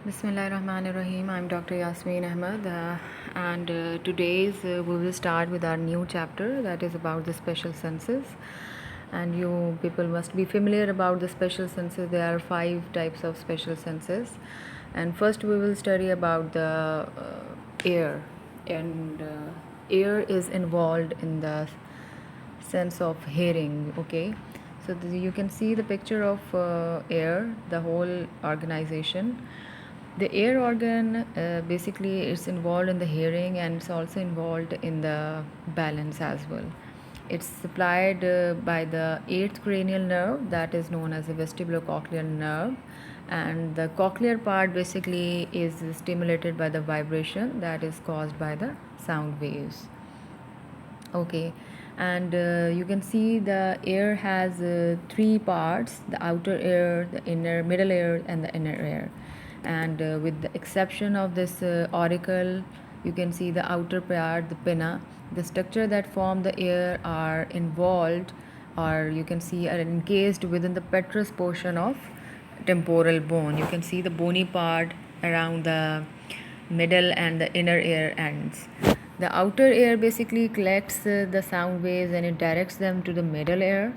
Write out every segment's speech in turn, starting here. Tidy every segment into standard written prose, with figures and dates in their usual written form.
Bismillahirrahmanirrahim. I'm Dr. Yasmeen Ahmed, and today's we will start with our new chapter that is about the special senses. And you people must be familiar about the special senses. There are 5 types of special senses, and first we will study about the air, and air is involved in the sense of hearing. Okay, so you can see the picture of air, the whole organization. The ear organ basically is involved in the hearing, and it's also involved in the balance as well. It's supplied by the eighth cranial nerve that is known as the vestibulocochlear nerve, and the cochlear part basically is stimulated by the vibration that is caused by the sound waves. Okay, and you can see the ear has 3 parts: the outer ear, the inner middle ear, and the inner ear. And with the exception of this auricle, you can see the outer part, the pinna. The structure that form the ear are involved, or you can see are encased within the petrous portion of temporal bone. You can see the bony part around the middle and the inner ear ends. The outer ear basically collects the sound waves and it directs them to the middle ear,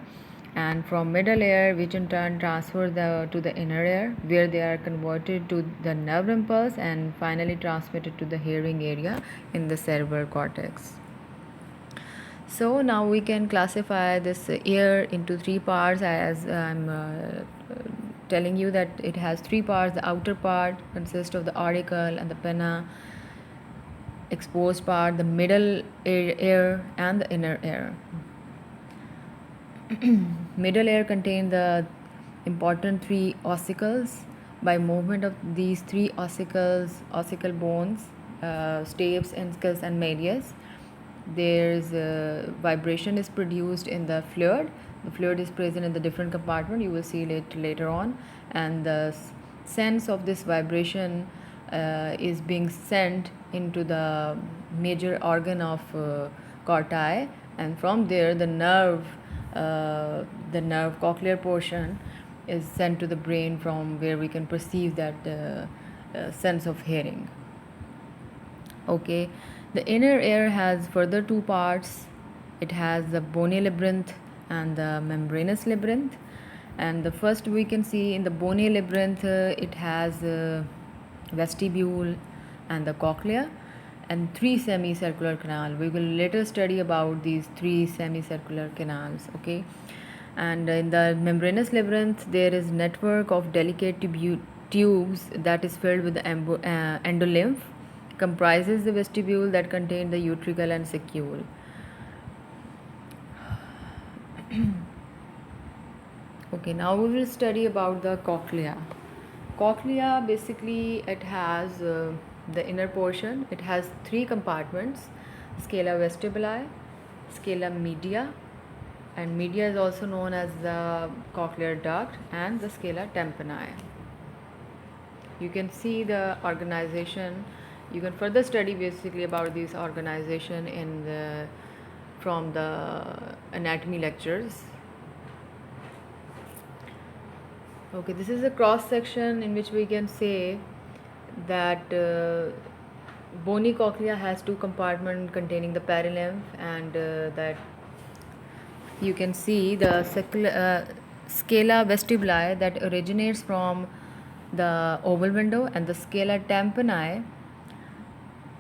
and from middle ear, which in turn transfer to the inner ear, where they are converted to the nerve impulse and finally transmitted to the hearing area in the cerebral cortex. So now we can classify this ear into 3 parts, as I'm telling you that it has 3 parts. The outer part consists of the auricle and the pinna, exposed part, the middle ear, and the inner ear. Middle ear contain the important 3 ossicles. By movement of these 3 ossicle bones, stapes, inscus, and medius, there's vibration is produced in the fluid. The fluid is present in the different compartment. You will see it later on, and the sense of this vibration is being sent into the major organ of corti, and from there the nerve cochlear portion is sent to the brain, from where we can perceive that sense of hearing. Okay, the inner ear has further 2 parts. It has the bony labyrinth and the membranous labyrinth. And the first we can see in the bony labyrinth, it has vestibule and the cochlea and 3 semicircular canal. We will later study about these 3 semicircular canals. Okay, and in the membranous labyrinth there is network of delicate tubes that is filled with the endolymph, comprises the vestibule that contain the utricle and saccule. Okay, now we will study about the cochlea. Cochlea basically it has the inner portion. It has 3 compartments: scala vestibuli, scala media, and media is also known as the cochlear duct, and the scala tympani. You can see the organization. You can further study basically about this organization from the anatomy lectures. Okay, this is a cross section in which we can say that bony cochlea has 2 compartments containing the perilymph, and that you can see the scala vestibuli that originates from the oval window, and the scala tympani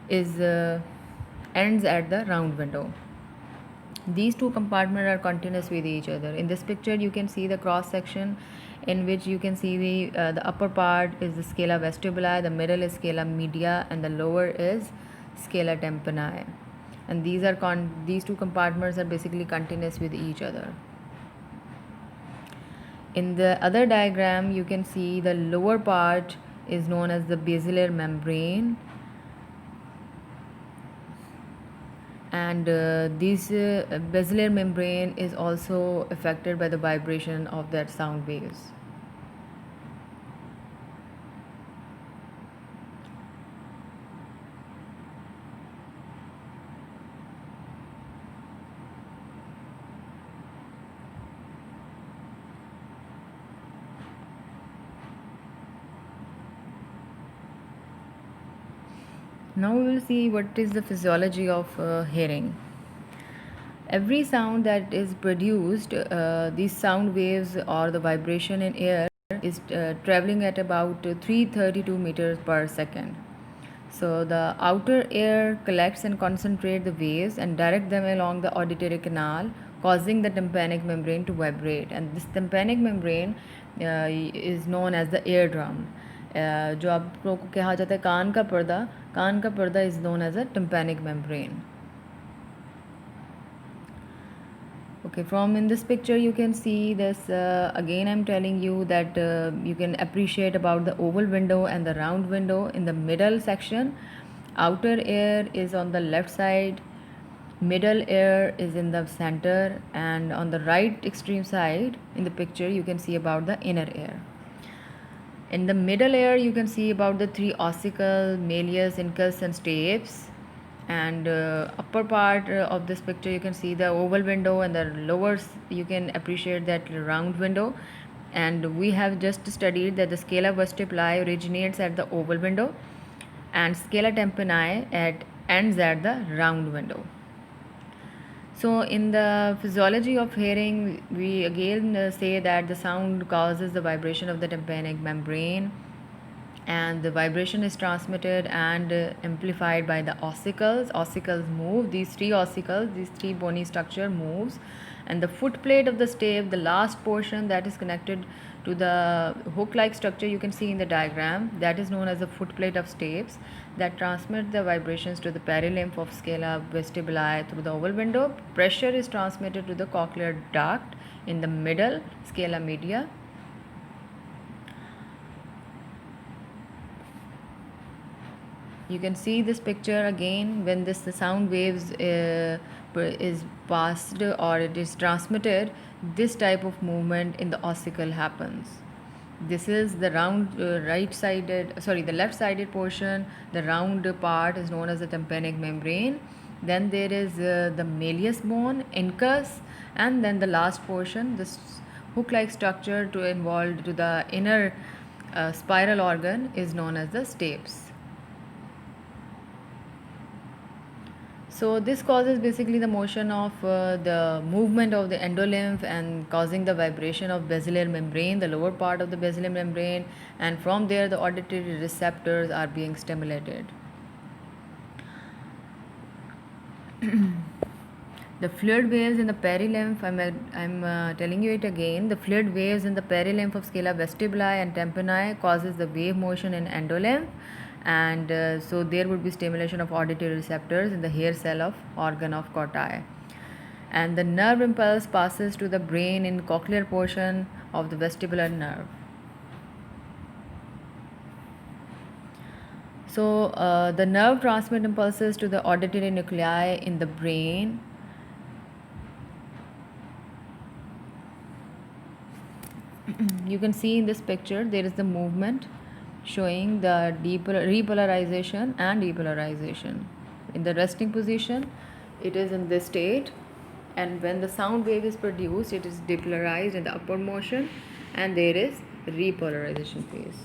is ends at the round window. These 2 compartments are continuous with each other. In this picture you can see the cross section in which you can see the upper part is the scala vestibuli, the middle is scala media, and the lower is scala tympani. And these 2 compartments are basically continuous with each other. In the other diagram you can see the lower part is known as the basilar membrane, and this basilar membrane is also affected by the vibration of that sound waves. Now we will see what is the physiology of hearing. Every sound that is produced, these sound waves or the vibration in air is traveling at about 332 meters per second. So the outer air collects and concentrates the waves and direct them along the auditory canal, causing the tympanic membrane to vibrate. And this tympanic membrane is known as the eardrum. जो आप लोगों को कहा जाता है कान का पर्दा is known as a tympanic membrane. Okay, from in this picture you can see this. Again I'm telling you that you can appreciate about the oval window and the round window. In the middle section, outer air is on the left side, middle air is in the center, and on the right extreme side in the picture you can see about the inner air. In the middle air you can see about the three ossicle, malleus, incus and stapes. And upper part of this picture you can see the oval window, and the lower you can appreciate that round window. And we have just studied that the scala vestibuli originates at the oval window and scala tympani ends at the round window. So in the physiology of hearing, we again say that the sound causes the vibration of the tympanic membrane, and the vibration is transmitted and amplified by the ossicles. Ossicles move. These three bony structure moves, and the foot plate of the stave, the last portion that is connected to the hook-like structure you can see in the diagram, that is known as the foot plate of staves, that transmit the vibrations to the perilymph of scala vestibuli through the oval window. Pressure is transmitted to the cochlear duct in the middle scala media. You can see this picture again when this the sound waves is passed or it is transmitted. This type of movement in the ossicle happens. This is the round the left sided portion. The round part is known as the tympanic membrane. Then there is the malleus bone, incus, and then the last portion, this hook like structure to involved to the inner spiral organ is known as the stapes. So this causes basically the motion of the movement of the endolymph and causing the vibration of basilar membrane, the lower part of the basilar membrane, and from there the auditory receptors are being stimulated. The fluid waves in the perilymph, I'm telling you it again, the fluid waves in the perilymph of scala vestibuli and tympani causes the wave motion in endolymph, and so there would be stimulation of auditory receptors in the hair cell of organ of Corti, and the nerve impulse passes to the brain in cochlear portion of the vestibular nerve. So the nerve transmit impulses to the auditory nuclei in the brain. You can see in this picture there is the movement showing the repolarization and depolarization. In the resting position it is in this state, and when the sound wave is produced it is depolarized in the upward motion, and there is repolarization phase.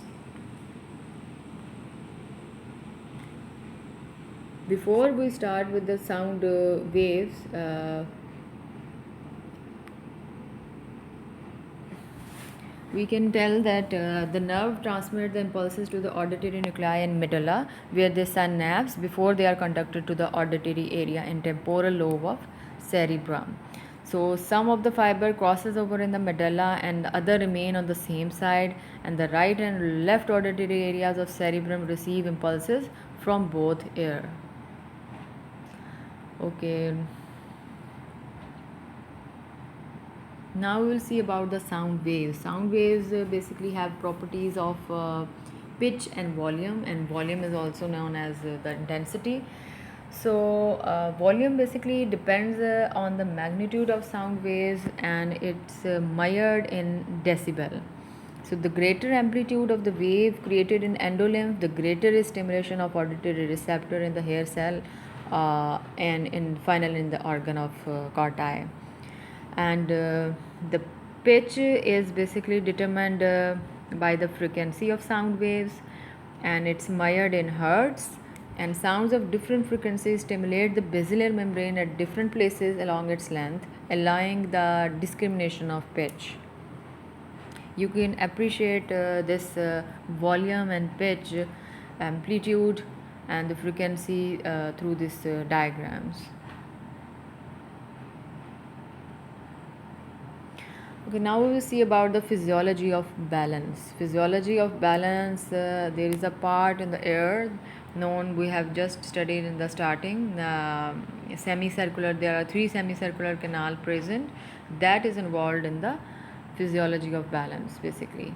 Before we start with the sound waves, we can tell that the nerve transmits the impulses to the auditory nuclei and medulla, where they synapse before they are conducted to the auditory area and temporal lobe of cerebrum. So some of the fiber crosses over in the medulla and the other remain on the same side, and the right and left auditory areas of cerebrum receive impulses from both ear. Okay. Now we will see about the sound waves. Sound waves basically have properties of pitch and volume is also known as the intensity. So volume basically depends on the magnitude of sound waves, and it's measured in decibel. So the greater amplitude of the wave created in endolymph, the greater is stimulation of auditory receptor in the hair cell and in final in the organ of Corti. And the pitch is basically determined by the frequency of sound waves, and it's measured in hertz, and sounds of different frequencies stimulate the basilar membrane at different places along its length, allowing the discrimination of pitch. You can appreciate this volume and pitch, amplitude, and the frequency through these diagrams. Okay, now we will see about the physiology of balance. Physiology of balance, there is a part in the air known, we have just studied in the starting, semicircular. There are three semicircular canal present that is involved in the physiology of balance. Basically,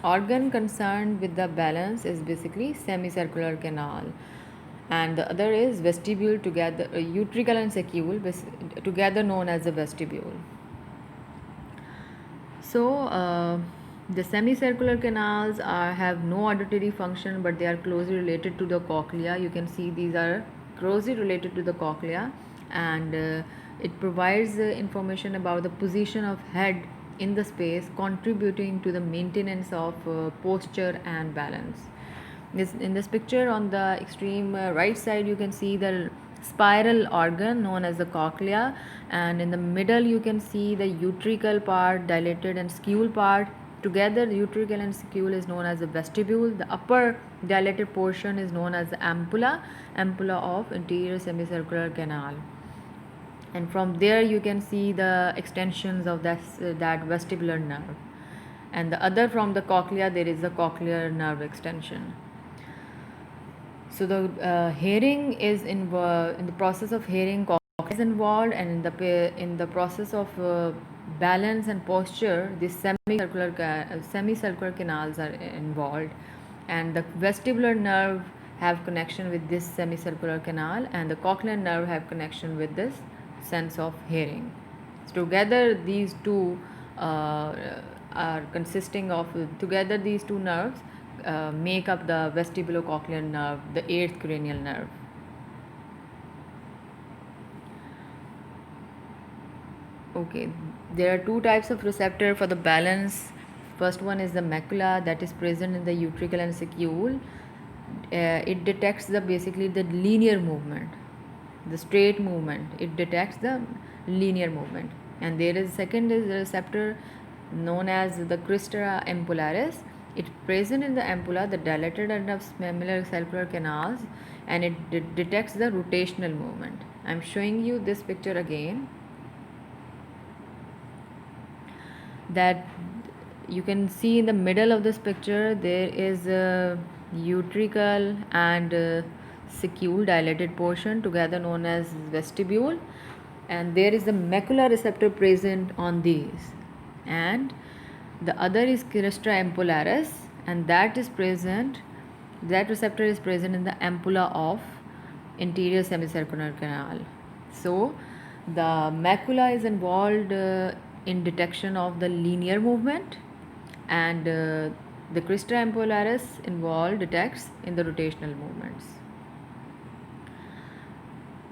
organ concerned with the balance is basically semicircular canal, and the other is vestibule, together utricle and saccule together known as the vestibule. So, the semicircular canals have no auditory function, but they are closely related to the cochlea. You can see these are closely related to the cochlea, and it provides information about the position of head in the space, contributing to the maintenance of posture and balance. In this picture on the extreme right side, you can see the spiral organ known as the cochlea, and in the middle you can see the utricle part, dilated, and scule part. Together, the utricle and scule is known as the vestibule. The upper dilated portion is known as the ampulla of anterior semicircular canal, and from there you can see the extensions of that vestibular nerve, and the other from the cochlea there is the cochlear nerve extension. So the hearing is in the process of hearing, cochlea is involved, and in the process of balance and posture, these semicircular canals are involved, and the vestibular nerve have connection with this semicircular canal, and the cochlear nerve have connection with this sense of hearing. So together these two are consisting of together these two nerves make up the vestibulocochlear nerve, the eighth cranial nerve. Okay, there are two types of receptor for the balance. First one is the macula, that is present in the utricle and saccule. It detects basically the linear movement, the straight movement. It detects the linear movement. And there is second is the receptor known as the crista ampullaris. It's present in the ampulla, the dilated end of semicircular canals, and it detects the rotational movement. I'm showing you this picture again, that you can see in the middle of this picture there is a utricle and saccule, dilated portion, together known as vestibule, and there is the macula receptor present on these, and the other is crista ampullaris, and that receptor is present in the ampulla of anterior semicircular canal. So the macula is involved in detection of the linear movement, and the crista ampullaris involved detects in the rotational movements.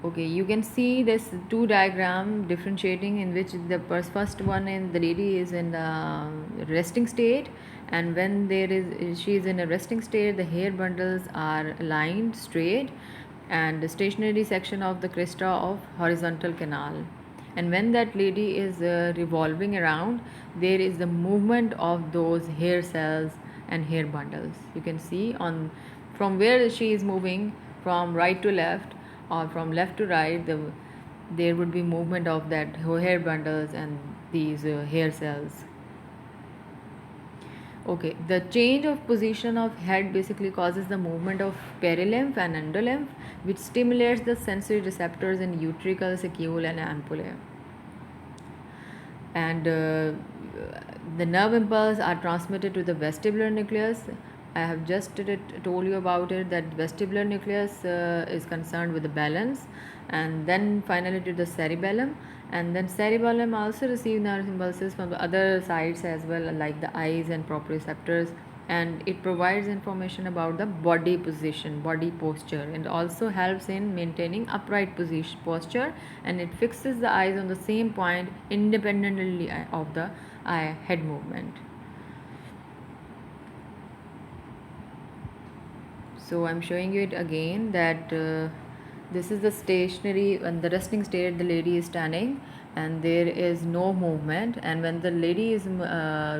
Okay, you can see this two diagram differentiating, in which the first one in the lady is in the resting state, and when she is in a resting state, the hair bundles are aligned straight, and the stationary section of the crista of horizontal canal, and when that lady is revolving around, there is the movement of those hair cells and hair bundles. You can see on from where she is moving, from right to left or from left to right, there would be movement of that hair bundles and these hair cells. Okay, the change of position of head basically causes the movement of perilymph and endolymph, which stimulates the sensory receptors in utricle, saccule, and ampullae. And the nerve impulse are transmitted to the vestibular nucleus. I have just told you about it, that vestibular nucleus is concerned with the balance, and then finally to the cerebellum, and then cerebellum also receive nerve impulses from the other sides as well, like the eyes and proprioceptors, and it provides information about the body position, body posture, and also helps in maintaining upright posture, and it fixes the eyes on the same point independently of the head movement. So I'm showing you it again, that this is the stationary and the resting state. The lady is standing and there is no movement, and when the lady is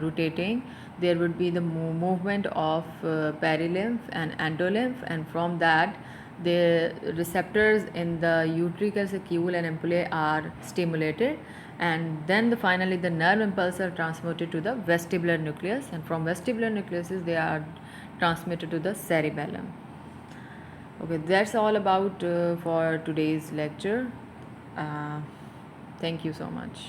rotating, there would be the movement of perilymph and endolymph, and from that the receptors in the utricle, saccule and ampullae are stimulated, and then finally the nerve impulses are transmitted to the vestibular nucleus, and from vestibular nucleuses they are transmitted to the cerebellum. Okay, that's all about for today's lecture. uh, Thank you so much.